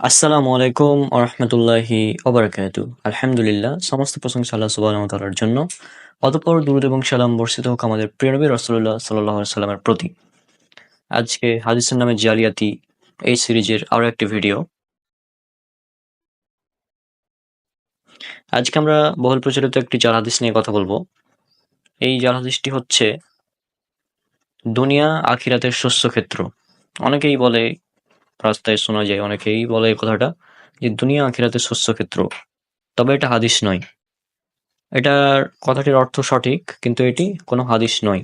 আসসালামু আলাইকুম আরহামতুল্লাহি ওবারাকাতু। আলহামদুলিল্লাহ, সমস্ত প্রশংসা আল্লাহ সুবহানাহু ওয়া তাআলার জন্য। অতঃপর দুরূদ এবং সালাম বর্ষিত হোক আমাদের প্রিয় নবী রাসূলুল্লাহ সাল্লাল্লাহু আলাইহি সাল্লামের প্রতি। আজকে হাদিসের নামে জালিয়াতি এই সিরিজের আরো একটি ভিডিও। আজকে আমরা বহুল প্রচলিত একটি জাল হাদিস নিয়ে কথা বলবো। এই জাল হাদিসটি হচ্ছে দুনিয়া আখিরাতের শস্য ক্ষেত্র। অনেকেই বলে, রাস্তায় শোনা যায়, অনেকেই বলে এই কথাটা যে দুনিয়া আখিরাতের শস্য ক্ষেত্র, তবে এটা হাদিস নয়। এটার কথাটির অর্থ সঠিক, কিন্তু এটি কোনো হাদিস নয়।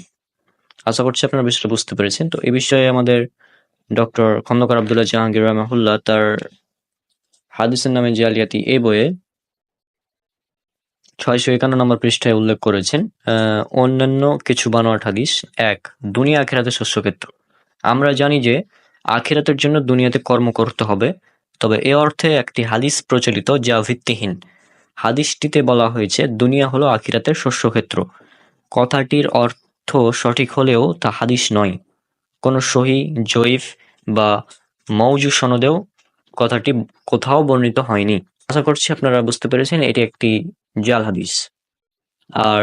আশা করছি আপনারা বিষয়টা বুঝতে পেরেছেন। তো এই বিষয়ে আমাদের ডক্টর খন্দকার আব্দুল্লাহ জাহাঙ্গীর রহমাহুল্লাহ তার হাদিসের নামে জালিয়াতি এই বইয়ে 651 নম্বর পৃষ্ঠায় উল্লেখ করেছেন অন্যান্য কিছু বানোয়াট হাদিস। এক, দুনিয়া আখিরাতের শস্যক্ষেত্র। আমরা জানি যে আখিরাতের জন্য দুনিয়াতে কর্ম করতে হবে, তবে এ অর্থে একটি হাদিস প্রচলিত যা ভিত্তিহীন। হাদিসটিতে বলা হয়েছে দুনিয়া হলো আখিরাতের শস্যক্ষেত্র। কথাটির অর্থ সঠিক হলেও তা হাদিস নয়। কোনো সহিহ, জয়ীফ বা মওজু সনদেও কথাটি কোথাও বর্ণিত হয়নি। আশা করছি আপনারা বুঝতে পেরেছেন এটি একটি জাল হাদিস। আর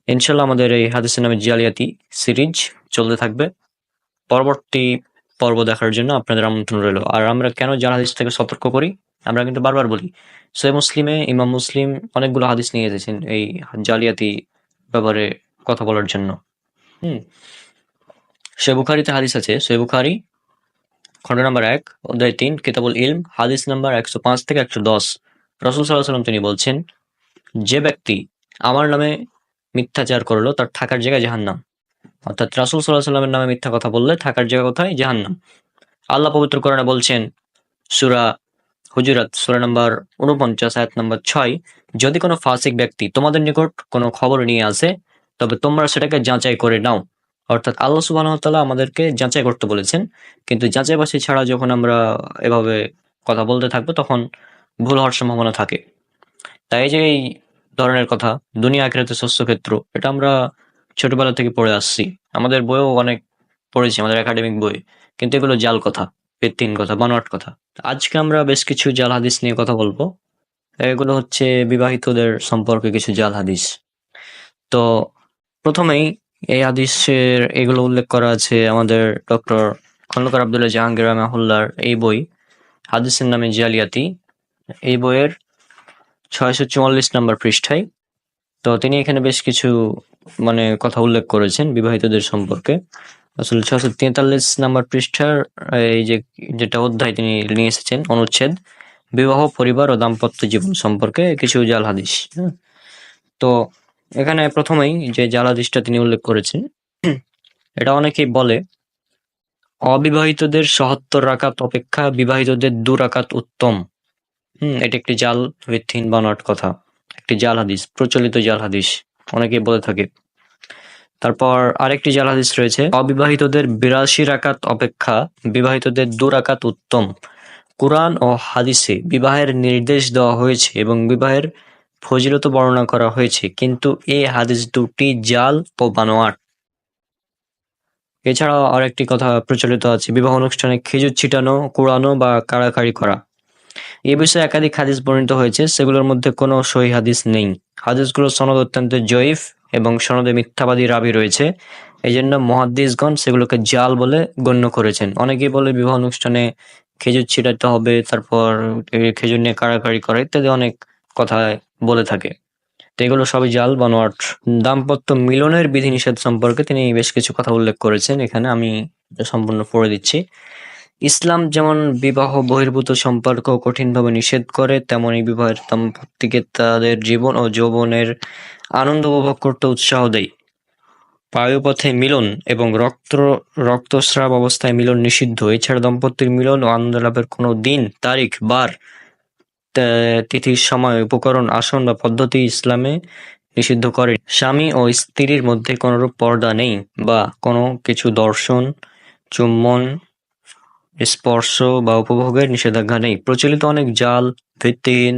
ইনশাল্লাহ আমাদের এই হাদিসের নামে জালিয়াতি সিরিজ চলতে থাকবে। পরবর্তী পর্ব দেখার জন্য আপনাদের আমন্ত্রণ রইল। আর আমরা কেন জাল হাদিস থেকে সতর্ক করি, আমরা কিন্তু বারবার বলি, সহিহ মুসলিমে ইমাম মুসলিম অনেকগুলো হাদিস নিয়ে এসেছেন এই জালিয়াতি ব্যাপারে কথা বলার জন্য। সহিহ বুখারীতে হাদিস আছে, সহিহ বুখারী খণ্ড নম্বর 1 অধ্যায় 3 কিতাবুল ইলম হাদিস নাম্বার 105 থেকে 110। রাসূল সাল্লাল্লাহু আলাইহি ওয়াসাল্লাম তিনি বলছেন, যে ব্যক্তি আমার নামে মিথ্যাচার করলো তার থাকার জায়গা জাহান্নাম। অর্থাৎ রাসূল সাল্লাল্লাহু আলাইহি ওয়াসাল্লামের নামে মিথ্যা কথা বললে থাকার জায়গা কোথায়? জাহান্নাম। আল্লাহ পবিত্র কোরআনে বলছেন সূরা হুজুরাত সূরা নাম্বার 49 আয়াত নাম্বার 6, যদি কোনো ফাসিক ব্যক্তি তোমাদের নিকট কোনো খবর নিয়ে আসে তবে তোমরা সেটাকে যাচাই করে নাও। অর্থাৎ আল্লাহ সুবহানাহু ওয়া তাআলা আমাদেরকে যাচাই করতে বলেছেন, কিন্তু যাচাই বাছাই ছাড়া যখন আমরা এভাবে কথা বলতে থাকবো তখন ভুল হওয়ার সম্ভাবনা থাকে। তাই যে এই ধরনের কথা দুনিয়া আখিরাতের শস্যক্ষেত্র, এটা আমরা ছোটবেলা থেকে পড়ে আসছি, আমাদের বইও অনেক পড়েছি, আমাদের একাডেমিক বই, কিন্তু এগুলো জাল কথা, ভিত্তিহীন কথা, বানোয়াট কথা। আজকে আমরা বেশ কিছু জাল হাদিস নিয়ে কথা বলবো। এগুলো হচ্ছে বিবাহিতদের সম্পর্কে কিছু জাল হাদিস। তো প্রথমেই এই হাদিসের এগুলো উল্লেখ করা আছে আমাদের ডক্টর খন্দকার আব্দুল্লাহ জাহাঙ্গীর রহমাহুল্লাহর এই বই হাদিসের নামে জালিয়াতি, এই বইয়ের 644 নম্বর পৃষ্ঠায়। তো তিনি এখানে বেশ কিছু কথা উল্লেখ করেছেন বিবাহিতদের সম্পর্কে। আসলে 643 নম্বর পৃষ্ঠার এই যেটা অধ্যায় তিনি নিয়ে এসেছেন, অনুচ্ছেদ বিবাহ, পরিবার ও দাম্পত্য জীবন সম্পর্কে কিছু জাল হাদিস। তো এখানে প্রথমেই যে জাল হাদিসটা তিনি উল্লেখ করেছেন, এটা অনেকেই বলে অবিবাহিতদের ৭৭ রাকাত অপেক্ষা বিবাহিতদের ২ রাকাত উত্তম। এটা একটি জাল, ভিত্তিহীন, বানোয়াট কথা, একটি জাল হাদিস, প্রচলিত জাল হাদিস, অনেকেই বলে থাকে। তারপর আরেকটি জাল হাদিস রয়েছে, অবিবাহিতদের ৮২ রাকাত অপেক্ষা বিবাহিতদের ২ রাকাত উত্তম। কুরআন ও হাদিসে বিবাহের নির্দেশ দেওয়া হয়েছে এবং বিবাহের ফজিলত বর্ণনা করা হয়েছে, কিন্তু এই হাদিস দুটি জাল ও বানোয়াট। এছাড়াও আরেকটি কথা প্রচলিত আছে, বিবাহ অনুষ্ঠানে খেজুর ছিটানো, কুড়ানো বা কাড়াকাড়ি করা। এ বিষয়ে একাধিক হাদিস বর্ণিত হয়েছে, সেগুলোর মধ্যে কোনো সহিহ হাদিস নেই। হাদিসগুলোর সনদ অত্যন্ত জয়ীফ এবং সনদে মিথ্যাবাদী রাবী রয়েছে, এই জন্য মুহাদ্দিসগণ সেগুলোকে জাল বলে গণ্য করেছেন। অনেকেই বলে বিবাহ অনুষ্ঠানে খেজুর ছিটাতে হবে, তারপর খেজুর নিয়ে কাড়াকাড়ি করা ইত্যাদি অনেক কথা বলে থাকে। তো এগুলো সবই জাল, বানোয়াট। দাম্পত্য মিলনের বিধিনিষেধ সম্পর্কে তিনি বেশ কিছু কথা উল্লেখ করেছেন, এখানে আমি সম্পূর্ণ পড়ে দিচ্ছি। ইসলাম যেমন বিবাহ বহির্ভূত সম্পর্ক কঠিনভাবে নিষেধ করে, তেমনি বিবাহের দম্পতিকে তাদের জীবন ও যৌবনের আনন্দ উপভোগ করতে উৎসাহ দেয়। বায়ুপথে মিলন এবং রক্তস্রাব অবস্থায় মিলন নিষিদ্ধ। এছাড়া দম্পতির মিলন ও আনন্দ লাভের কোনো দিন, তারিখ, বার, তিথির সময়, উপকরণ, আসন বা পদ্ধতি ইসলামে নিষিদ্ধ করে। স্বামী ও স্ত্রীর মধ্যে কোনরূপ পর্দা নেই বা কোনো কিছু দর্শন, চুম্বন, স্পর্শ বা উপভোগের নিষেধাজ্ঞা নেই। প্রচলিত অনেক জাল, ভিত্তিহীন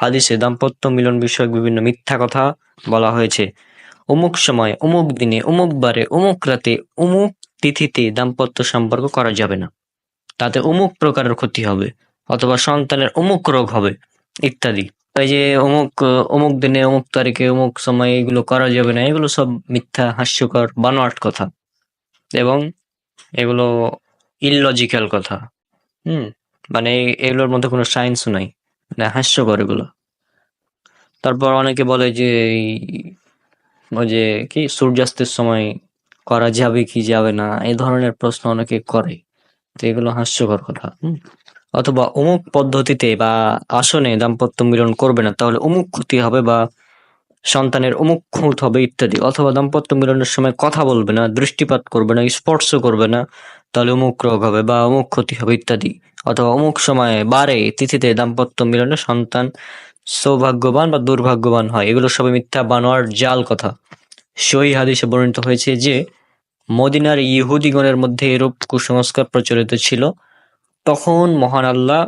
হাদিসে দাম্পত্য মিলন বিষয়ক বিভিন্ন মিথ্যা কথা বলা হয়েছে। অমুক সময়, অমুক দিনে, অমুক বারে, অমুক রাতে, অমুক তিথিতে দাম্পত্য সম্পর্ক করা যাবে না, তাতে অমুক প্রকারের ক্ষতি হবে। অথবা সন্তানের অমুক রোগ হবে ইত্যাদি। এই যে অমুক দিনে অমুক তারিখে অমুক সময়ে এগুলো করা যাবে না, এগুলো সব মিথ্যা, হাস্যকর, বানোয়াট কথা এবং এগুলো ইললজিক্যাল কথা। মানে এগুলোর মধ্যে কোনো সায়েন্সও নাই, মানে হাস্যকর এগুলো। তারপর অনেকে বলে যে ওই যে কি সূর্যাস্তের সময় করা যাবে কি যাবে না, এই ধরনের প্রশ্ন অনেকে করে। তো এগুলো হাস্যকর কথা। অথবা অমুক পদ্ধতিতে বা আসনে দাম্পত্য মিলন করবে না তাহলে অমুক ক্ষতি হবে, বা সন্তানের অমুক খুঁত হবে ইত্যাদি। অথবা দাম্পত্য মিলনের সময় কথা বলবে না, দৃষ্টিপাত করবে না, স্পর্শ করবে না, তাহলে অমুক রোগ হবে বা অমুক ক্ষতি হবে ইত্যাদি। অথবা অমুক সময়ে বারে তিথিতে দাম্পত্য মিলনে সন্তান সৌভাগ্যবান বা দুর্ভাগ্যবান হয়, এগুলো সবই মিথ্যা, বানোয়ার, জাল কথা। সহিহ হাদিসে বর্ণিত হয়েছে যে মদিনার ইহুদিগণের মধ্যে এরূপ কুসংস্কার প্রচলিত ছিল। তখন মহান আল্লাহ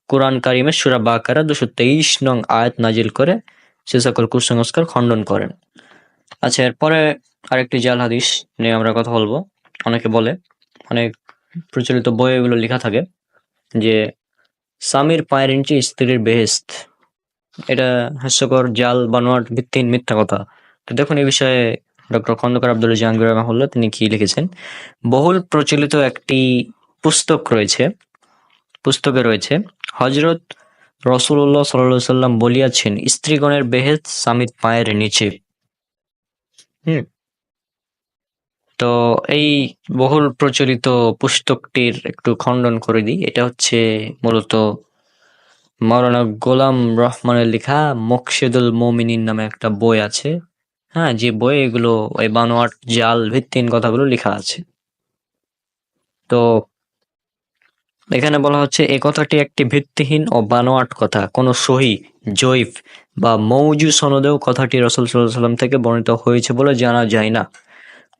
কোরআন কারিমে সূরা বাকারা 223 নং আয়াত নাজিল করে সে সকল কুসংস্কার খণ্ডন করেন। আচ্ছা, এরপরে আরেকটি জাল হাদিস নিয়ে আমরা কথা বলবো। অনেকে বলে, অনেক প্রচলিত বইয়ে এগুলো লেখা থাকে যে স্বামীর পায়ের নিচে স্ত্রীর বেহেশত। এটা হাস্যকর, জাল, বানোয়াট, ভিত্তিহীন, মিথ্যা কথা। তো দেখুন এই বিষয়ে ডক্টর খন্দকার আব্দুল জাহাঙ্গীর রহমাহুল্লাহ তিনি কি লিখেছেন। বহুল প্রচলিত একটি পুস্তকে রয়েছে হযরত রাসূলুল্লাহ সাল্লাল্লাহু আলাইহি সাল্লাম বলিয়াছেন, স্ত্রীগণের বেহেশত স্বামীর পায়ের নিচে। তো এই বহুল প্রচলিত পুস্তকটির একটু খণ্ডন করে দিই। এটা হচ্ছে মূলত মাওলানা গোলাম রহমানের লেখা মোকশেদুল মোমিনিন নামে একটা বই আছে। হ্যাঁ, যে বই এগুলো এই বানোয়াট, জাল, ভিত্তিহীন কথাগুলো লেখা আছে। তো এখানে বলা হচ্ছে এই কথাটি একটি ভিত্তিহীন ও বানোয়াট কথা। কোনো সহিহ, জয়ীফ বা মওজু সনদেও কথাটি রাসূল সাল্লাল্লাহু আলাইহি ওয়াসাল্লাম থেকে বর্ণিত হয়েছে বলে জানা যায় না।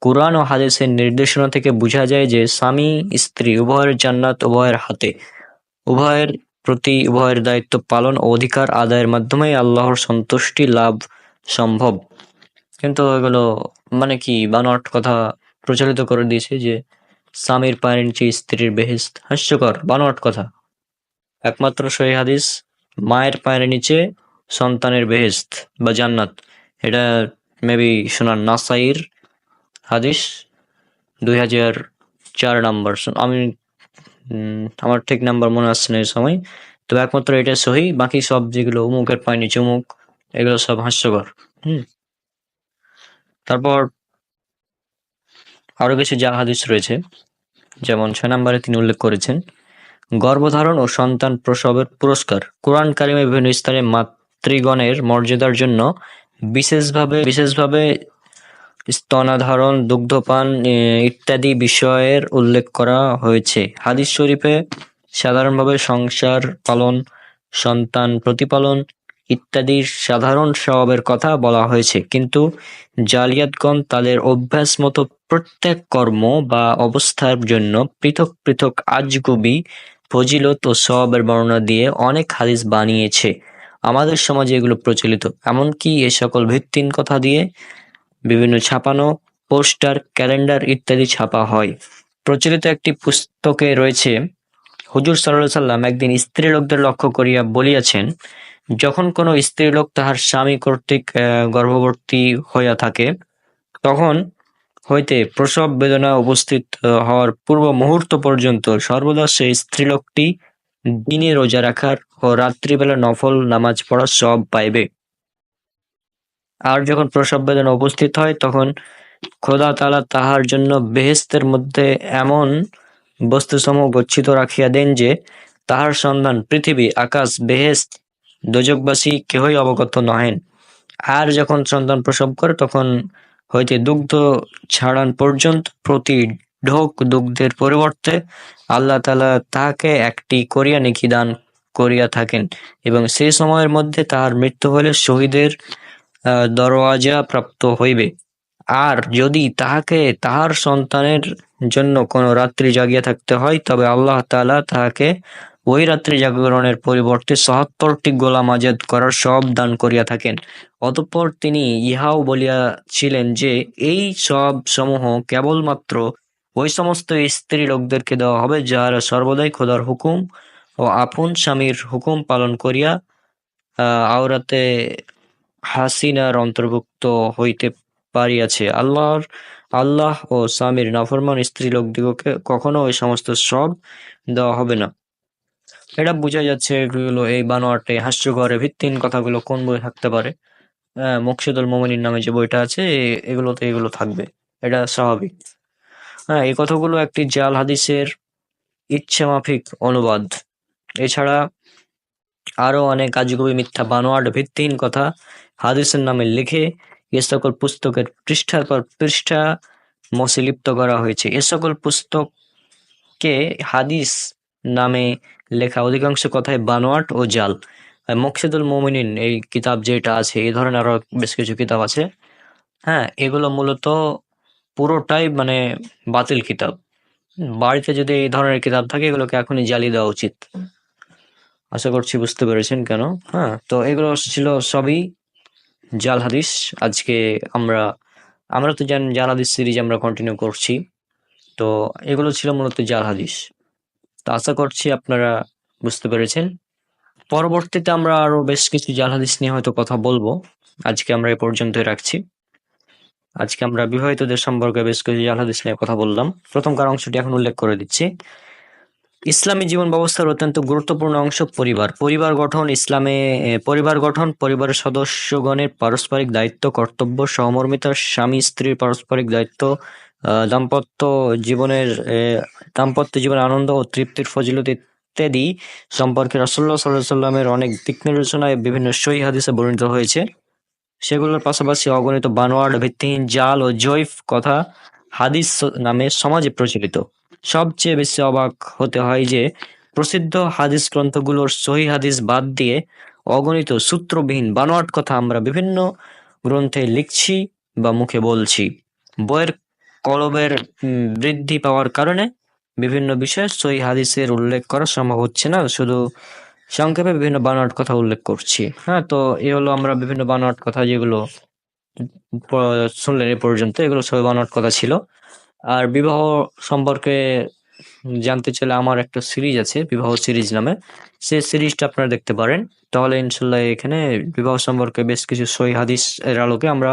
কুরআন ও হাদিসের নির্দেশনা থেকে বোঝা যায় যে স্বামী স্ত্রী উভয়ের জান্নাত উভয়ের হাতে। উভয়ের প্রতি উভয়ের দায়িত্ব পালন ও অধিকার আদায়ের মাধ্যমেই আল্লাহর সন্তুষ্টি লাভ সম্ভব। কিন্তু এগুলো মানে কি বানোয়াট কথা প্রচলিত করে দিয়েছে যে স্বামীর পায়ের নিচে স্ত্রীর বেহেশত। হাস্যকর, বানোয়াট কথা। একমাত্র সহিহ হাদিস মায়ের পায়ের নিচে সন্তানের বেহেশত বা জান্নাত। এটা মেবি সুনান নাসাইর হাদিস 2004 নাম্বার। আমি আমার ঠিক নাম্বার মনে আসছে না এই সময়। তো একমাত্র এটা সহি, বাকি সব যেগুলো অমুকের পায়ের নিচে অমুক, এগুলো সব হাস্যকর। তারপর আরো কিছু জাল হাদিস রয়েছে, যেমন 6 নম্বরে তিনি উল্লেখ করেছেন গর্ভধারণ ও সন্তান প্রসবের পুরস্কার। কোরআন কারিমে বিভিন্ন স্থানে মাতৃগণের মর্যাদার জন্য বিশেষভাবে স্তনাধারণ, দুগ্ধপান ইত্যাদি বিষয়ের উল্লেখ করা হয়েছে। হাদিস শরীফে সাধারণভাবে সংসার পালন, সন্তান প্রতিপালন ইত্যাদি সাধারণ স্বভাবের কথা বলা হয়েছে, কিন্তু জালিয়াতগণ তাদের অভ্যাস মতো প্রত্যেক কর্ম বা অবস্থার জন্য পৃথক পৃথক আজগুবি ফজিলত ও সওয়াবের বর্ণনা দিয়ে অনেক হাদিস বানিয়েছে। আমাদের সমাজে এগুলো প্রচলিত, এমনকি এ সকল ভিত্তিহীন কথা দিয়ে বিভিন্ন ছাপানো পোস্টার, ক্যালেন্ডার ইত্যাদি ছাপা হয়। প্রচলিত একটি পুস্তকে রয়েছে, হুজুর সাল্লাল্লাহু আলাইহি সাল্লাম একদিন স্ত্রীলোকদের লক্ষ্য করিয়া বলিয়াছেন, যখন কোনো স্ত্রীলোক তাহার স্বামী কর্তৃক গর্ভবতী হইয়া থাকে, তখন হইতে প্রসব বেদনা উপস্থিত হওয়ার পূর্ব মুহূর্ত পর্যন্ত সর্বদা সেই স্ত্রীলোকটি দিনে রোজা রাখার ও রাত্রিবেলা নফল নামাজ পড়ার সওয়াব পাইবে। আর যখন প্রসব বেদনা উপস্থিত হয়, তখন খোদা তাআলা তাহার জন্য বেহেশতের মধ্যে এমন বস্তুসমূহ গচ্ছিত রাখিয়া দেন যে তাহার সন্ধান পৃথিবী, আকাশ, বেহেশত, দোজখবাসী কেহই অবগত নহেন। আর যখন সন্তান প্রসব করে, তখন হইতে দুগ্ধ ছাড়ান পর্যন্ত প্রতি ঢোক দুগ্ধের পরিবর্তে আল্লাহ তাআলা তাহাকে একটি করিয়া নেকি দান করিয়া থাকেন, এবং সেই সময়ের মধ্যে তাহার মৃত্যু হইলে শহীদের দরওয়াজা প্রাপ্ত হইবে। আর যদি তাহাকে তাহার সন্তানের জন্য কোনো রাত্রি জাগিয়া থাকতে হয়, তবে আল্লাহ তাআলা তাহাকে ওই রাত্রি জাগরণের পরিবর্তে ৭৭টি গোলাম আজাদ করার সওয়াব দান করিয়া থাকেন। অতঃপর তিনি ইহাও বলিয়াছিলেন যে এই সওয়াব সমূহ কেবলমাত্র ওই সমস্ত স্ত্রী লোকদেরকে দেওয়া হবে যাহারা সর্বদাই খোদার হুকুম ও আপন স্বামীর হুকুম পালন করিয়া আওরাতে হাসিনার অন্তর্ভুক্ত হইতে পারিয়াছে। আল্লাহ ও স্বামীর নাফরমান স্ত্রীলোকদিগকে কখনো ওই সমস্ত সব দেওয়া হবে না। এটা বোঝা যাচ্ছে এগুলো এই বানোয়াটে হাস্যকর ভিত্তিহীন কথাগুলো কোন বই থাকতে পারে। মকসুদুল মোমিনিন নামে যে বইটা আছে এগুলোতে এগুলো থাকবে, এটা স্বাভাবিক। হ্যাঁ, এই কথাগুলো একটি জাল হাদিসের ইচ্ছামাফিক অনুবাদ। এছাড়া আরো অনেক আজগুবি মিথ্যা বানোয়াট ভিত্তিহীন কথা হাদিসের নামে লিখে এ সকল পুস্তকের পৃষ্ঠার পর পৃষ্ঠা মসে লিপ্ত করা হয়েছে। এ সকল পুস্তককে হাদিস নামে লেখা অধিকাংশ কথাই বানোয়াট ও জাল। মকসুদুল মোমিনিন এই কিতাব যেটা আছে, এই ধরনের আরো বেশ কিছু কিতাব আছে। হ্যাঁ, এগুলো মূলত পুরোটাই মানে বাতিল কিতাব। বাড়িতে যদি এই ধরনের কিতাব থাকে এগুলোকে এখনই জ্বালিয়ে দেওয়া উচিত। আশা করছি বুঝতে পেরেছেন কেন। হ্যাঁ, তো এগুলো ছিল সবই জাল হাদিস। আজকে আমরা আমরা তো জানেন জাল হাদিস সিরিজ আমরা কন্টিনিউ করছি, তো এগুলো ছিল মূলত জাল হাদিস। তো আশা করছি আপনারা বুঝতে পেরেছেন। পরবর্তীতে আমরা আরো বেশ কিছু জাল হাদিস নিয়ে হয়তো কথা বলবো। আজকে আমরা এ পর্যন্তই রাখছি। আজকে আমরা বিবাহিতদের সম্পর্কে বেশ কিছু জাল হাদিস নিয়ে কথা বললাম। প্রথমকার অংশটি এখন উল্লেখ করে দিচ্ছি। ইসলামী জীবন ব্যবস্থার অত্যন্ত গুরুত্বপূর্ণ অংশ পরিবার। পরিবার গঠন ইসলামে পরিবার গঠন পরিবারের সদস্যগণের পারস্পরিক দায়িত্ব, কর্তব্য, সহমর্মিতা, স্বামী স্ত্রীর পারস্পরিক দায়িত্ব, দাম্পত্য জীবনের দাম্পত্য জীবনের আনন্দ ও তৃপ্তির ফজিলত ইত্যাদি সম্পর্কে রাসূলুল্লাহ সাল্লাল্লাহু আলাইহি ওয়াসাল্লামের অনেক দিক নির্দেশনায় বিভিন্ন সহিহ হাদিসে বর্ণিত হয়েছে। সেগুলোর পাশাপাশি অগণিত বানোয়াট, ভিত্তিহীন, জাল ও জয়ফ কথা হাদিস নামে সমাজে প্রচলিত। সবচেয়ে বেশি অবাক হতে হয় যে প্রসিদ্ধ হাদিস গ্রন্থগুলোর সহিহ হাদিস বাদ দিয়ে অগণিত সূত্রবিহীন বানোয়াট কথা আমরা বিভিন্ন গ্রন্থে লিখছি বা মুখে বলছি। বইয়ের কলবের বৃদ্ধি পাওয়ার কারণে বিভিন্ন বিষয়ে সহিহ হাদিসের উল্লেখ করা সম্ভব হচ্ছে না, শুধু সংক্ষেপে বিভিন্ন বানোয়াট কথা উল্লেখ করছি। হ্যাঁ, তো এই হলো আমরা বিভিন্ন বানোয়াট কথা যেগুলো শুনলেন এ পর্যন্ত, এগুলো সবই বানোয়াট কথা ছিল। আর বিবাহ সম্পর্কে জানতে চাইলে আমার একটা সিরিজ আছে বিবাহ সিরিজ নামে, সেই সিরিজটা আপনারা দেখতে পারেন। তাহলে ইনশাল্লাহ এখানে বিবাহ সম্পর্কে বেশ কিছু সহিহ হাদিস এর আলোকে আমরা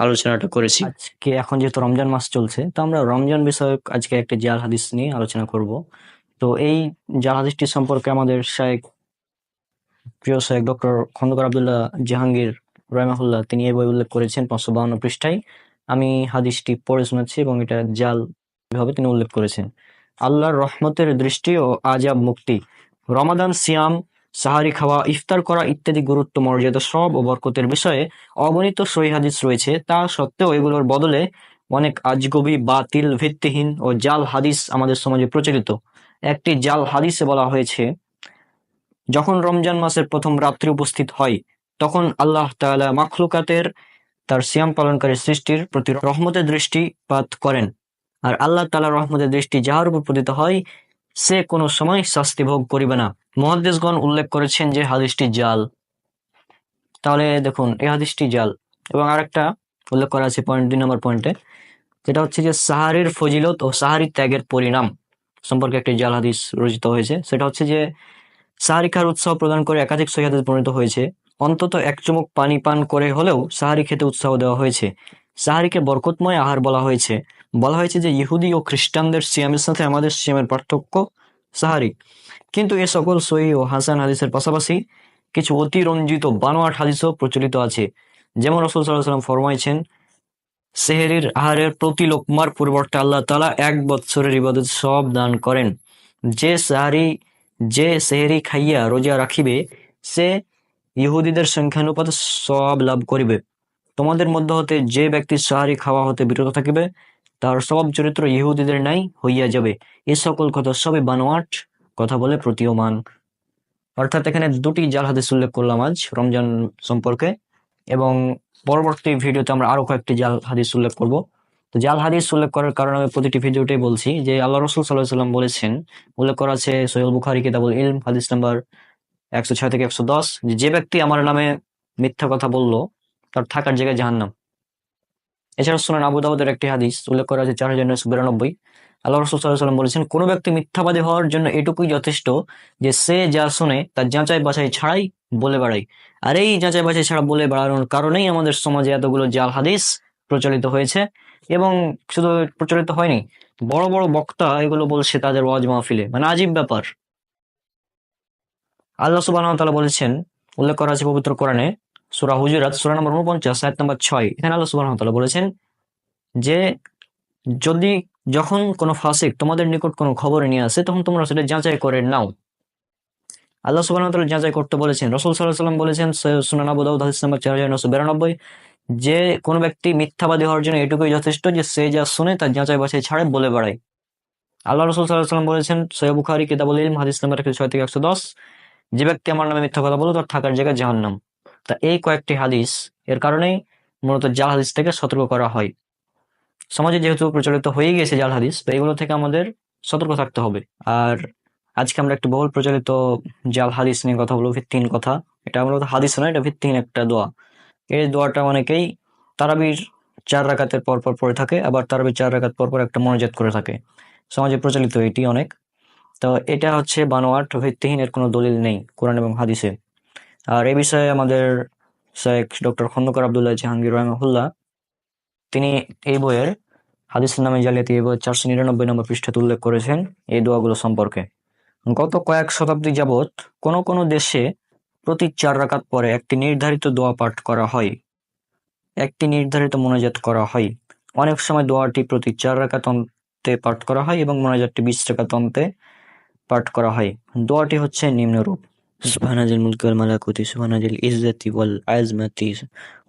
আলোচনাটা করেছি। আজকে এখন যেহেতু রমজান মাস চলছে, তো আমরা রমজান বিষয়ক আজকে একটা জাল হাদিস নিয়ে আলোচনা করব। তো এই জাল হাদিসটি সম্পর্কে আমাদের প্রিয় শেখ ডক্টর খন্দকার আব্দুল্লাহ জাহাঙ্গীর রাহিমাহুল্লাহ তিনি এই বই উল্লেখ করেছেন 552 পৃষ্ঠায়। আমি হাদিসটি পড়ে শোনাচ্ছি এবং এটা জাল ভাবে তিনি উল্লেখ করেছেন। আল্লাহর রহমতের দৃষ্টি ও আজাব মুক্তি, রমাদান, সিয়াম, সাহারি খাওয়া, ইফতার করা ইত্যাদি গুরুত্ব, মর্যাদা, সব ও বরকতের বিষয়ে অগণিত সহিহ হাদিস রয়েছে। তা সত্ত্বেও এগুলোর বদলে অনেক আজগুবি, বাতিল, ভিত্তিহীন ও জাল হাদিস আমাদের সমাজে প্রচলিত। একটি জাল হাদিসে বলা হয়েছে, যখন রমজান মাসের প্রথম রাত্রি উপস্থিত হয় তখন আল্লাহ তাআলা মাখলুকাতের তার সিয়াম পালনকারী সৃষ্টির প্রতি রহমতের দৃষ্টিপাত করেন, আর আল্লাহ তাআলার রহমতের দৃষ্টি যাহার উপর পতিত হয় সে কোনো সময় শাস্তি ভোগ করিবে না। মুহাদ্দিসগণ উল্লেখ করেছেন যে হাদিসটি জাল। তাহলে দেখুন এই হাদিসটি জাল। এবং আরেকটা উল্লেখ করা আছে পয়েন্ট 2 নম্বর পয়েন্টে, যেটা হচ্ছে যে সাহারির ফজিলত ও সাহারি ত্যাগের পরিণাম সম্পর্কে একটি জাল হাদিস রচিত হয়েছে। সেটা হচ্ছে যে সাহারি খাওয়ার উৎসাহ প্রদান করে একাধিক সহিহ হাদিসে বর্ণিত হয়েছে। অন্তত এক চুমুক পানি পান করে হলেও সাহারি খেতে উৎসাহ দেওয়া হয়েছে। সাহারিকে বরকতময় আহার বলা হয়েছে। বলা হয়েছে যে ইহুদি ও খ্রিস্টানদের সিয়ামের সাথে আমাদের সিয়ামের পার্থক্য সাহারি। কিন্তু এ সকল সহিহ ও হাসান হাদিসের পাশাপাশি কিছু অতিরঞ্জিত বানোয়াট হাদিসও প্রচলিত আছে। যেমন রাসূল সাল্লাল্লাহু আলাইহি ওয়াসাল্লাম ফরমাইছেন, সেহরির আহারের প্রতি লোকমার পরিবর্তে আল্লাহ তাআলা 1 বৎসরের ইবাদত সব দান করেন। যে সেহরি খাইয়া রোজা রাখিবে সে ইহুদীদের সংখ্যানুপাতে সওয়াব লাভ করিবে। তোমাদের মধ্য হতে যে ব্যক্তি সাহারি খাওয়া হতে বিরত থাকিবে তার স্বভাব চরিত্র ইহুদীদের ন্যায় হইয়া যাবে। এ সকল কথা সবই বানোয়াট কথা বলে প্রতীয়মান। অর্থাৎ এখানে দুটি জাল হাদিস উল্লেখ করলাম আজ রমজান সম্পর্কে, এবং পরবর্তী ভিডিওতে আমরা আরো কয়েকটি জাল হাদিস উল্লেখ করব। তো জাল হাদিস উল্লেখ করার কারণে আমি প্রতিটি ভিডিওতেই বলছি যে আল্লাহ রাসূল সাল্লাল্লাহু আলাইহি ওয়াসাল্লাম বলেছেন, উল্লেখ করা আছে সহিহ বুখারী কিতাবুল ইলম হাদিস নাম্বার 106 থেকে 110, যে ব্যক্তি আমার নামে মিথ্যা কথা বলল তার থাকার জায়গায় জাহান্নাম। এছাড়া সুনান আবু দাউদের একটি হাদিস উল্লেখ করা আছে 4992। আল্লাহ রাসূল সাল্লাল্লাহু আলাইহি ওয়াসাল্লাম বলেছেন, কোনো ব্যক্তি মিথ্যাবাদী হওয়ার জন্য এটুকুই যথেষ্ট যে সে যা শুনে তার যাচাই বাছাই ছাড়াই বলে বেড়ায়। আর এই যাচাই বাছাই ছাড়া বলে বেড়ানোর কারণেই আমাদের সমাজে এতগুলো জাল হাদিস প্রচলিত হয়েছে। এবং শুধু প্রচলিত হয়নি, বড় বড় বক্তা এগুলো বলছে তাদের ওয়াজ মাহফিলে, মানে আজীব ব্যাপার। আল্লাহ সুবহানাহু ওয়া তাআলা বলেছেন, উল্লেখ করা আছে পবিত্র কোরআনে সূরা হুজুরাত সূরা নম্বর 49 আয়াত নম্বর 6। এখানে আল্লাহ সুবহানাহু ওয়া তাআলা বলেছেন যে যদি যখন কোনো ফাসিক তোমাদের নিকট কোনো খবর নিয়ে আসে তখন তোমরা সেটা যাচাই করে নাও। আল্লাহ সুবহানাহু ওয়া তাআলা যাচাই করতে বলেছেন। রাসূল সাল্লাল্লাহু আলাইহি ওয়াসাল্লাম বলেছেন সুনান আবু দাউদ হাদিস নম্বর 4992 যে কোনো ব্যক্তি মিথ্যাবাদী হওয়ার জন্য এটুকুই যথেষ্ট যে সে যা শুনে তার যাচাই বাছাই ছাড়াই বলে বেড়ায়। আল্লাহ রাসূল সাল্লাল্লাহু আলাইহি ওয়াসাল্লাম বলেছেন সহিহ বুখারী কিতাবুল ইলম হাদিস নম্বর 106 থেকে 110, যে ব্যক্তি আমার নামে মিথ্যা কথা বলে তার থাকার জায়গা জাহান্নাম। তা এই কয়েকটি হাদিস এর কারণেই মূলত জাল হাদিস থেকে সতর্ক করা হয়। সমাজে যেহেতু প্রচলিত হয়ে গেছে জাল হাদিস, তো এগুলো থেকে আমাদের সতর্ক থাকতে হবে। আর আজকে আমরা একটু বহুল প্রচলিত জাল হাদিস নিয়ে কথা বলবো, ভিত্তিহীন কথা। এটা মূলত হাদিস নয়, এটা ভিত্তিহীন একটা দোয়া। এই দোয়াটা অনেকেই তারাবির 4 রাকাতের পর পর পড়ে থাকে, আবার তারাবির 4 রাকাত পর পর একটা মোনাজাত করে থাকে। সমাজে প্রচলিত এটি অনেক। তো এটা হচ্ছে বানোয়াট, ভিত্তিহীন, এর কোনো দলিল নেই কোরআন এবং হাদিসে। আর এ বিষয়ে আমাদের শেখ ডক্টর খন্দকার আব্দুল্লাহ জাহাঙ্গীর রহমাহুল্লাহ তিনি এই বইয়ের হাদিসের নামে জালিয়াতি এই বইয়ের 499 নম্বর পৃষ্ঠাতে উল্লেখ করেছেন এই দোয়াগুলো সম্পর্কে। গত কয়েক শতাব্দী যাবৎ কোনো কোনো দেশে প্রতি 4 রাকাত পরে একটি নির্ধারিত দোয়া পাঠ করা হয়, একটি নির্ধারিত মোনাজাত করা হয়। অনেক সময় দোয়াটি প্রতি 4 রাকাত অন্তে পাঠ করা হয় এবং মোনাজাতটি 20 রাকাত অন্তে পাঠ করা হয়। দোয়াটি হচ্ছে নিম্নরূপ: سبحان ذي الملك والملكوت سبحان ذي العزة والعظمة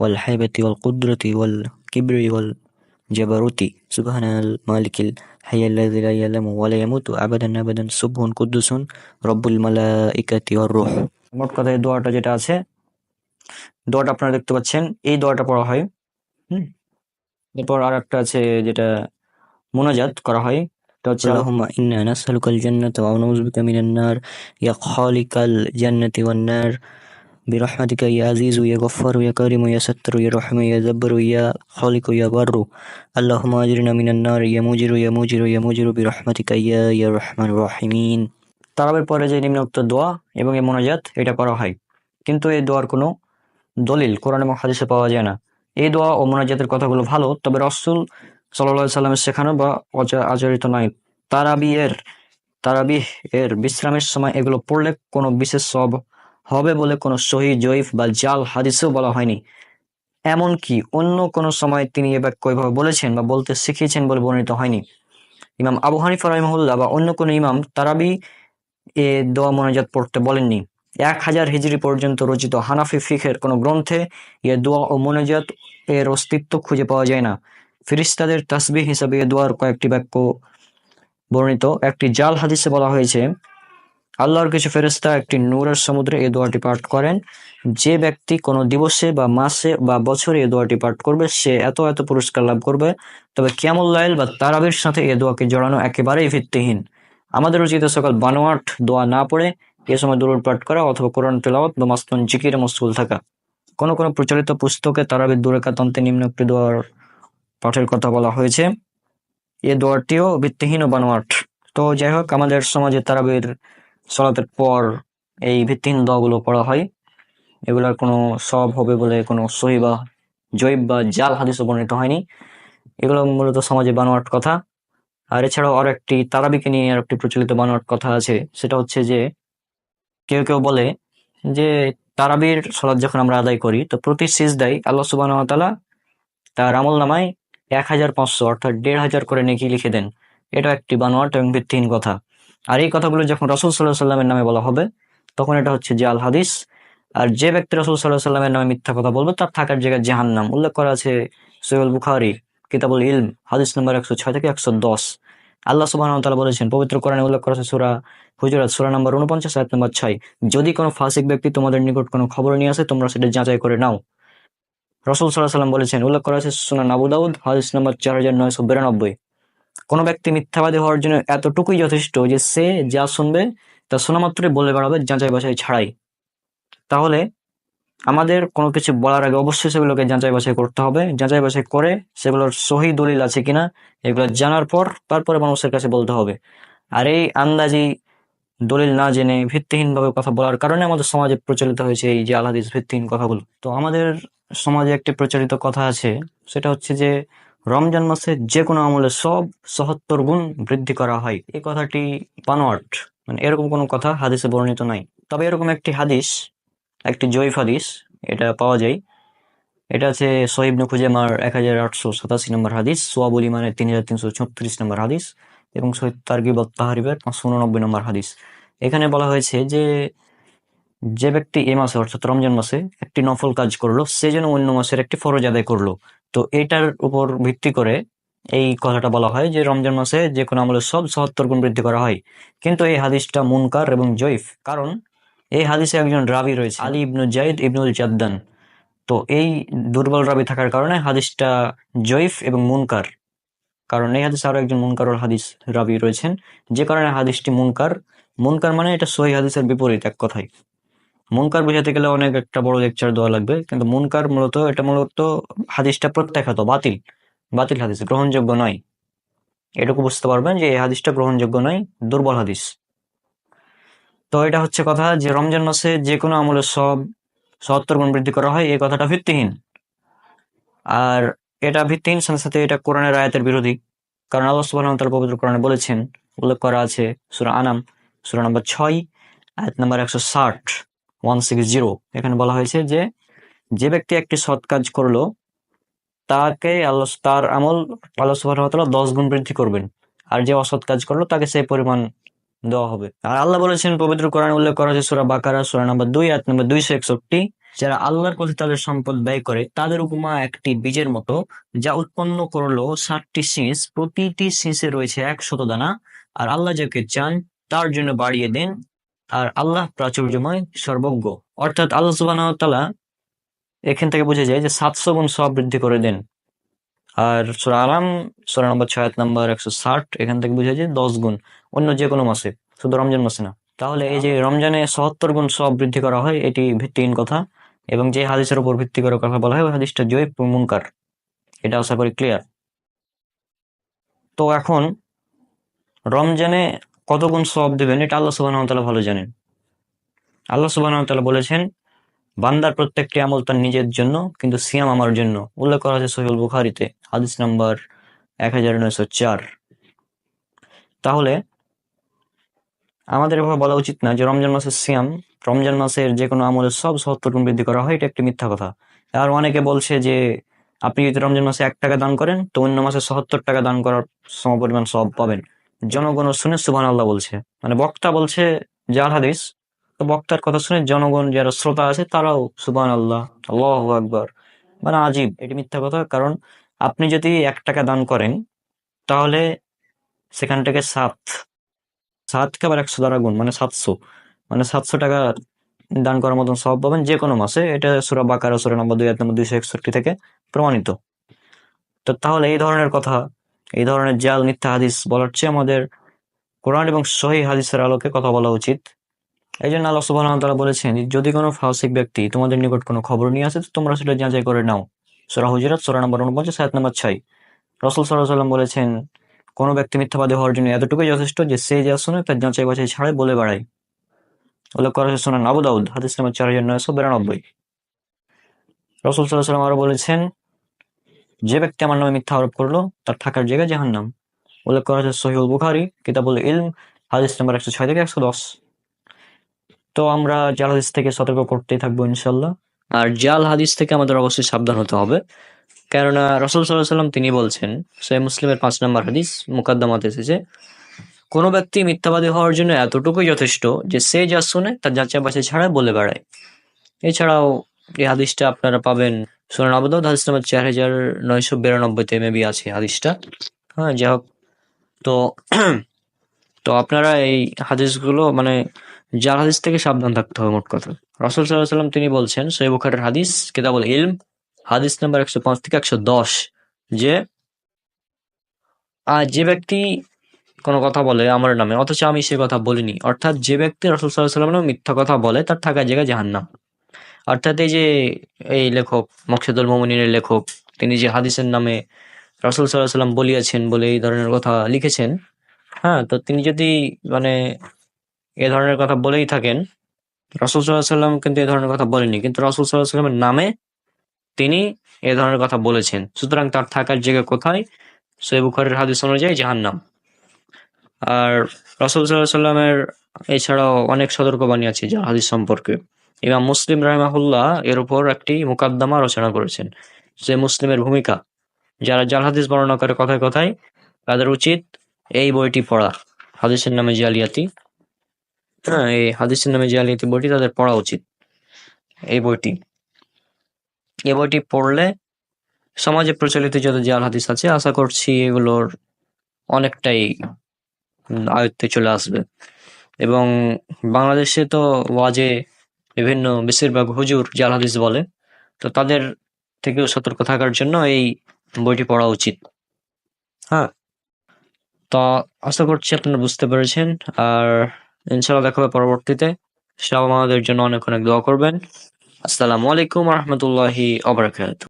والهيبة والقدرة والكبر والجبروت سبحان المالك الحي الذي لا ينام ولا يموت أبدا أبدا سبح قدوس رب الملائكة والروح। মোট কথা এই দোয়াটা যেটা আছে, দোয়াটা আপনারা দেখতে পাচ্ছেন, এই দোয়াটা পড়া হয়। এরপর আর একটা আছে যেটা মোনাজাত করা হয়, এটা হচ্ছে اللهم إنا نسألك الجنة ونعوذ بك من النار يا خالق الجنة والنار برحمتك يا عزيز يا غفار يا كريم يا ستر يا رحيم يا جبار يا خالق يا بر اللهم أجرنا من النار يا مجير يا مجير يا مجير برحمتك يا رحمن الرحيمين। তারাবের পরে যে নিম্নোক্ত দোয়া এবং এই মোনাজাত এটা করা হয়, কিন্তু এই দোয়ার কোনো দলিল কোরআন এবং হাদিসে পাওয়া যায় না। এই দোয়া ও মোনাজাতের কথাগুলো ভালো, তবে রাসূল সাল্লাল্লাহু আলাইহি সাল্লামের শেখানো বা আচরিত নয়। তারাবিহ এর বিশ্রামের সময় এগুলো পড়লে কোনো বিশেষ সওয়াব হবে বলে কোনো সহিহ জয়ীফ বা জাল হাদিসেও বলা হয়নি। এমনকি অন্য কোনো সময় তিনি এ বাক্য এভাবে বলেছেন বা বলতে শিখিয়েছেন বলে বর্ণিত হয়নি। ইমাম আবু হানিফা রাহিমাহুল্লাহ বা অন্য কোনো ইমাম তারাবি এ দোয়া মোনাজাত পড়তে বলেননি। 1000 হিজরি পর্যন্ত রচিত হানাফি ফিকহের কোনো গ্রন্থে এ দোয়া ও মোনাজাত এর অস্তিত্ব খুঁজে পাওয়া যায় না। ফেরেশতাদের তাসবিহ হিসাবে এ দোয়ার কয়েকটি বাক্য বর্ণিত। একটি জাল হাদিসে বলা হয়েছে, আল্লাহর কিছু ফেরেশতা একটি নূরের সমুদ্রে এই দোয়াটি পাঠ করেন। যে ব্যক্তি কোনো দিবসে বা মাসে বা বছরে এই দোয়াটি পাঠ করবে সে এত এত পুরস্কার লাভ করবে। তবে কিয়ামুল লাইল বা তারাবির সাথে এই দোয়াকে জড়ানো একেবারেই ভিত্তিহীন। আমাদের উচিত সকল বানোয়াট দোয়া না পড়ে এ সময় দুরূদ পাঠ করা অথবা কোরআন তেলাওয়াত বা মাসনুন জিকিরে মশগুল থাকা। কোনো কোনো প্রচলিত পুস্তকে তারাবির 2 রাকাত অন্তে নিম্ন একটি দোয়ার পাঠের কথা বলা হয়েছে। এ দোয়াটিও ভিত্তিহীন ও বানোয়াট। তো যাই হোক, আমাদের সমাজে তারাবির সালাতের পর এই ভিত্তিহীন দোয়াগুলো পড়া হয়। এগুলার কোনো সওয়াব হবে বলে কোনো সহিহ বা জয়ীফ বা জাল হাদিসও বর্ণিত হয়নি। এগুলো মূলত সমাজে বানোয়াট কথা। আর এছাড়াও আর একটি তারাবিকে নিয়ে আর একটি প্রচলিত বানোয়াট কথা আছে, সেটা হচ্ছে যে কেউ কেউ বলে যে তারাবির সালাত যখন আমরা আদায় করি তো প্রতি সিজদায় আল্লাহ সুবহানাহু ওয়া তাআলা তার আমল নামায় 1500 অর্থাৎ 1500 করে নেকি লিখে দেন। এটা একটি বানোয়াট এবং ভিত্তিহীন কথা। আর এই কথাগুলো যখন রাসূল সাল্লাল্লাহু আলাইহি সাল্লামের নামে বলা হবে তখন এটা হচ্ছে জাল হাদিস। আর যে ব্যক্তি রাসূল সাল্লাল্লাহু আলাইহি সাল্লামের নামে মিথ্যা কথা বলবে তার থাকার জায়গা জাহান্নাম। উল্লেখ করা আছে সহিহ বুখারী কিতাবুল ইলম হাদিস নম্বর 106 থেকে 110। আল্লাহ সুবহানাহু ওয়া তাআলা বলেছেন, পবিত্র কোরআনে উল্লেখ করা আছে সূরা হুজুরাত সূরা নম্বর 49 আয়াত নম্বর 6, যদি কোনো ফাসিক ব্যক্তি তোমাদের নিকট কোনো খবর নিয়ে আসে তোমরা সেটা যাচাই করে নাও। রাসূল সাল্লাল্লাহু আলাইহি সাল্লাম বলেছেন, উল্লেখ করা আছে সুনান আবু দাউদ হাদিস নম্বর 4992, কোনো ব্যক্তি মিথ্যাবাদী হওয়ার জন্য এতটুকুই যথেষ্ট যে সে যা শুনবে তা শোনা মাত্রই বলে বেড়াবে যাচাই বাছাই ছাড়াই। তাহলে আমাদের কোনো কিছু বলার আগে অবশ্যই সেগুলোকে যাচাই বাছাই করতে হবে, যাচাই বাছাই করে সেগুলোর সহি দলিল আছে কিনা এগুলো জানার পর তারপরে মানুষের কাছে বলতে হবে। আর এই আন্দাজি দলিল না জেনে ভিত্তিহীন ভাবে কথা বলার কারণে আমাদের সমাজে প্রচলিত হয়েছে এই যে আল হাদিস ভিত্তিহীন কথাগুলো। তো আমাদের সমাজে একটি প্রচলিত কথা আছে, সেটা হচ্ছে যে রমজান মাসে যে কোনো আমলে সব ৭৭ গুণ বৃদ্ধি করা হয়। এই কথাটি বানোয়াট, মানে এরকম কোনো কথা হাদিসে বর্ণিত নাই। তবে এরকম একটি হাদিস, একটি জয়ীফ হাদিস এটা পাওয়া যায়। এটা আছে সহিহ ইবনে খুজাইমার 1887 নম্বর হাদিস, সোয়াবুল ইমানের 3336 নম্বর হাদিস এবং সহিহ তারগিব ওয়াত তাহরিবের 589 নম্বর হাদিস। এখানে বলা হয়েছে যে যে ব্যক্তি এই মাসে অর্থাৎ রমজান মাসে একটি নফল কাজ করলো সে যেন অন্য মাসের একটি ফরজ আদায় করলো। তো এটার উপর ভিত্তি করে এই কথাটা বলা হয় যে রমজান মাসে যে কোনো আমলের সব ৭৭ গুণ বৃদ্ধি করা হয়। কিন্তু এই হাদিসটা মুনকার এবং জয়ীফ, কারণ এই হাদিসে একজন রাবী রয়েছে, আলী ইবনু জাইদ ইবনুল জাদ্দান। তো এই দুর্বল রাবী থাকার কারণে হাদিসটা জয়ীফ এবং মুনকার। কারণ এই হাদিসে আরো একজন মুনকারুল হাদিস রাবী রয়েছেন, যে কারণে হাদিসটি মুনকার। মুনকার মানে এটা সহিহ হাদিসের বিপরীত এক কথায়। মুনকার বোঝাতে গেলে অনেক একটা বড় লেকচার দেওয়া লাগবে, কিন্তু মুনকার মূলত হাদিসটা প্রত্যাখ্যাত, বাতিল, বাতিল হাদিস, গ্রহণযোগ্য নয়। এটুকু বুঝতে পারবেন যে এই হাদিসটা গ্রহণযোগ্য নয়, দুর্বল হাদিস। তো এটা হচ্ছে কথা যে রমজান মাসে যে কোনো আমলের সব ৭৭ গুণ বৃদ্ধি করা হয়, এই কথাটা ভিত্তিহীন। আর এটা ভিত্তিহীন সাথে সাথে এটা কোরআনের আয়াতের বিরোধী। কারণ আল্লাহ সুবহানাহু ওয়া তাআলা পবিত্র কোরআনে বলেছেন, উল্লেখ করা আছে সূরা আনাম সূরা নম্বর 6 আয়াত নম্বর 160। এখানে বলা হয়েছে যে যে ব্যক্তি একটি সৎ কাজ করলো তাকে তার আমল আল্লাহ সুবহানাহু ওয়া তাআলা 10 গুণ বৃদ্ধি করবেন, আর যে অসৎ কাজ করলো তাকে সেই পরিমাণ দেওয়া হবে। আর আল্লাহ বলেছেন, পবিত্র কোরআনে উল্লেখ করা হয়েছে সূরা বাকারা সূরা নম্বর 2 আয়াত নম্বর 261, যারা আল্লাহর পথে তাদের সম্পদ ব্যয় করে তাদের উপমা একটি বীজের মতো যা উৎপন্ন করলো 60টি শীষ, প্রতিটি শীষে রয়েছে 100 দানা, আর আল্লাহ যাকে চান তার জন্য বাড়িয়ে দেন, আর আল্লাহ প্রাচুর্যময় সর্বজ্ঞ। অর্থাৎ আল্লাহ সুবহানাহু ওয়া তাআলা এখান থেকে বোঝা যায় যে 700 গুণ সব বৃদ্ধি করে দেন। আর সূরা আনাম সূরা নম্বর 6 আয়াত নম্বর 160 এখান থেকে বোঝা যায় 10 গুণ, অন্য যে কোনো মাসে, শুধু রমজান মাসে না। তাহলে এই যে রমজানে ৭৭ গুণ সব বৃদ্ধি করা হয় এটি ভিত্তিহীন কথা, এবং যে হাদিসের উপর ভিত্তি করে কথা বলা হয় ওই হাদিসটা জয়ীফ মুনকার। এটা আশা করি ক্লিয়ার। তো এখন রমজানে কত গুণ সওয়াব দিবেন এটা আল্লাহ সুবহানাহু ওয়া তাআলা ভালো জানেন। আল্লাহ সুবহানাহু ওয়া তাআলা বলেছেন, বান্দার প্রত্যেকটি আমল তার নিজের জন্য, কিন্তু সিয়াম আমার জন্য। উল্লেখ করা আছে সহিহুল বুখারীতে হাদিস নাম্বার 1904। তাহলে আমাদের এভাবে বলা উচিত না যে রমজান মাসের সিয়াম, রমজান মাসের যে কোনো আমলের সব ৭০ গুণ বৃদ্ধি করা হয়, এটা একটি মিথ্যা কথা। আর অনেকে বলছে যে আপনি যদি রমজান মাসে 1 টাকা দান করেন তো অন্য মাসে ৭০ টাকা দান করার সমপরিমাণ সওয়াব পাবেন। জনগণ শুনে সুবহানাল্লাহ বলছে, মানে বক্তা বলছে জাল হাদিস, তো বক্তার কথা শুনে জনগণ যারা শ্রোতা আছে তারাও সুবহানাল্লাহ, আল্লাহু আকবার, মানে আজীব, এটি মিথ্যা কথা। কারণ আপনি যদি 1 টাকা দান করেন তাহলে সেখান থেকে 7কে আবার 100 দ্বারা গুণ, মানে 700, মানে 700 টাকা দান করার মতন সওয়াব পাবেন যে কোনো মাসে। এটা সূরা বাকারা সূরা নম্বর 2 আয়াত নম্বর 261 থেকে প্রমাণিত। তো তাহলে এই ধরনের কথা, এই ধরনের জাল মিথ্যা হাদিস বলার চেয়ে আমাদের কোরআন এবং সহিহ হাদিসের আলোকে কথা বলা উচিত। এই জন্য আল্লাহ সুবহানাহু ওয়া তাআলা বলেছেন, যদি কোনো ফাসিক ব্যক্তি তোমাদের নিকট কোনো খবর নিয়ে আসে তো তোমরা সেটা যাচাই করে নাও। সূরা হুজুরাত সূরা নম্বর 49 আয়াত নম্বর 6। রাসূল সাল্লাল্লাহু আলাইহি ওয়াসাল্লাম বলেছেন, কোনো ব্যক্তি মিথ্যাবাদী হওয়ার জন্য এতটুকুই যথেষ্ট যে সে যা শুনে তার যাচাই বাছাই ছাড়াই বলে বেড়ায়। উল্লেখ করা হয়েছে সুনান আবু দাউদ হাদিস নম্বর 4992। রাসূল সাল্লাল্লাহু আলাইহি ওয়াসাল্লাম আরো বলেছেন, যে ব্যক্তি আমার নামে মিথ্যা আরোপ করলো তার থাকার জায়গা জাহান্নাম। উল্লেখ করা হয়েছে সহিহুল বুখারী কিতাবুল ইলম হাদিস নম্বর 106 থেকে 110। তো আমরা জাল হাদিস থেকে সতর্ক করতেই থাকবো ইনশাল্লাহ। আর জাল হাদিস থেকে আমাদের অবশ্যই সাবধান হতে হবে, কেননা রাসূল সাল্লাল্লাহু আলাইহি ওয়াসাল্লাম তিনি বলছেন, সহিহ মুসলিমের 5 নম্বর হাদিস মুকাদ্দামাতে এসেছে, কোনো ব্যক্তি মিথ্যাবাদী হওয়ার জন্য এতটুকুই যথেষ্ট যে সে যা শুনে তার যাচাই বাছাই ছাড়া বলে বেড়ায়। এছাড়াও এই হাদিসটা আপনারা পাবেন সুনান আবু দাউদ হাদিস নম্বর 4992-তে মেবি আছে হাদিসটা। হ্যাঁ, যাই হোক, তো তো আপনারা এই হাদিসগুলো মানে জাল হাদিস থেকে সাবধান থাকতে হবে মোট কথা। রাসূল সাল্লাল্লাহু আলাইহি ওয়াসাল্লাম তিনি বলছেন সহিহ বুখারীর হাদিস কিতাবুল ইলম হাদিস নাম্বার 105 থেকে 110, যে যে ব্যক্তি কোনো কথা বলে আমার নামে অথচ আমি সে কথা বলিনি, অর্থাৎ যে ব্যক্তি রাসূল সাল্লাল্লাহু আলাইহি ওয়াসাল্লামের নামে মিথ্যা কথা বলে তার থাকার জায়গা জাহান্নাম। অর্থাৎ এই লেখক মকসুদুল মুমিনিনের লেখক, তিনি যে হাদিসের নামে রাসূল সাল্লাল্লাহু আলাইহি ওয়াসাল্লাম বলিয়াছেন বলে এই ধরনের কথা লিখেছেন, হ্যাঁ, তো তিনি যদি মানে এ ধরনের কথা বলেই থাকেন, রাসূল সাল্লাল্লাহু আলাইহি ওয়াসাল্লাম কিন্তু এ ধরনের কথা বলেননি, কিন্তু রাসূল সাল্লাল্লাহু আলাইহি ওয়াসাল্লামের নামে তিনি এ ধরনের কথা বলেছেন, সুতরাং তার থাকার জায়গা কোথায়? সহিহ বুখারীর হাদিস অনুযায়ী জাহান্নাম। আর রাসূল সাল্লাল্লাহু আলাইহি ওয়াসাল্লামের এছাড়াও অনেক সতর্কবাণী আছে জাল হাদিস সম্পর্কে। ইমাম মুসলিম রাহিমাহুল্লাহ এর উপর একটি মুকাদ্দমা রচনা করেছেন, যে মুসলিমের ভূমিকা। যারা জাল হাদিস বর্ণনা করে কথায় কথায়, তাদের উচিত এই বইটি পড়া, হাদিসের নামে জালিয়াতি। হ্যাঁ, এই হাদিসের নামে জালিয়াতি বইটি তাদের পড়া উচিত। এই বইটি পড়লে সমাজে প্রচলিত যত জাল হাদিস আছে, আশা করছি এগুলোর অনেকটাই আয়ত্তে চলে আসবে। এবং বাংলাদেশে তো ওয়াজে বিভিন্ন বেশিরভাগ হুজুর জাল হাদিস বলে, তো তাদের থেকেও সতর্ক থাকার জন্য এই বইটি পড়া উচিত। হ্যাঁ, তো আশা করছি আপনারা বুঝতে পেরেছেন। আর ইনশাআল্লাহ দেখা হবে পরবর্তীতে। সব আমাদের জন্য অনেক অনেক দোয়া করবেন। আসসালামু আলাইকুম ওয়া রাহমাতুল্লাহি ওয়া বারাকাতুহু।